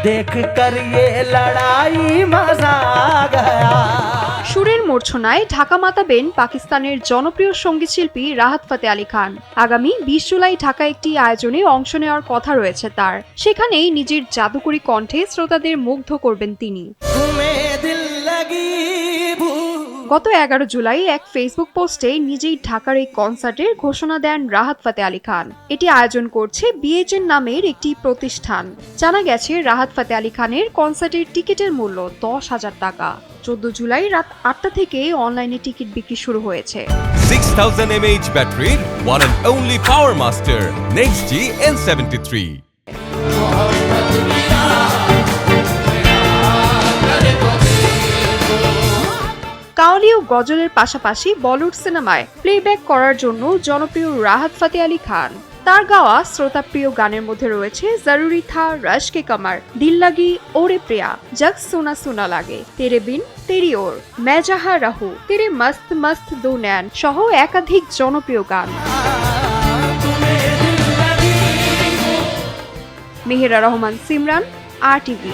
देख कर ये लड़ाई मजा आ गया। সুরের মূর্ছনায় ঢাকা মাতাবেন পাকিস্তানের জনপ্রিয় সঙ্গীতশিল্পী রাহাত ফাতে আলী খান। আগামী ২০ জুলাই ঢাকা একটি আয়োজনে অংশ নেওয়ার কথা রয়েছে তার। সেখানেই নিজের জাদুকরী কণ্ঠে শ্রোতাদের মুগ্ধ করবেন তিনি। গত ১১ জুলাই এক ফেসবুক পোস্টে নিজেই ঢাকার এই কনসার্টের ঘোষণা দেন রাহাত ফাতে আলী খান। এটি আয়োজন করছে বিএচএন নামের একটি প্রতিষ্ঠান। জানা গেছে রাহাত ফাতে আলী খানের কনসার্টের টিকিটের মূল্য ১০,০০০ টাকা। ১৪ জুলাই রাত ৮টা থেকে অনলাইনে টিকিট বিক্রি শুরু হয়েছে। 6000 mAh battery, one and only Power Master, NextG N73. Qawwali ও গজলের পাশাপাশি বলিউড সিনেমায় প্লেব্যাক করার জন্য জনপ্রিয় রাহাত ফাতে আলী খান। তার গাওয়া শ্রোতাপ্রিয় গানের মধ্যে রয়েছে জরুরি থা, রশ কে কমর, দিল লাগি, ওরে প্রিয়া, জগ সোনা সোনা লাগে, তেরে বিন, তেরি ওর, मैं जहां रहूं, तेरे मस्त मस्त दो नैन সহ একাধিক জনপ্রিয় গান। মেহেরা রহমান, সিমরান, RTV।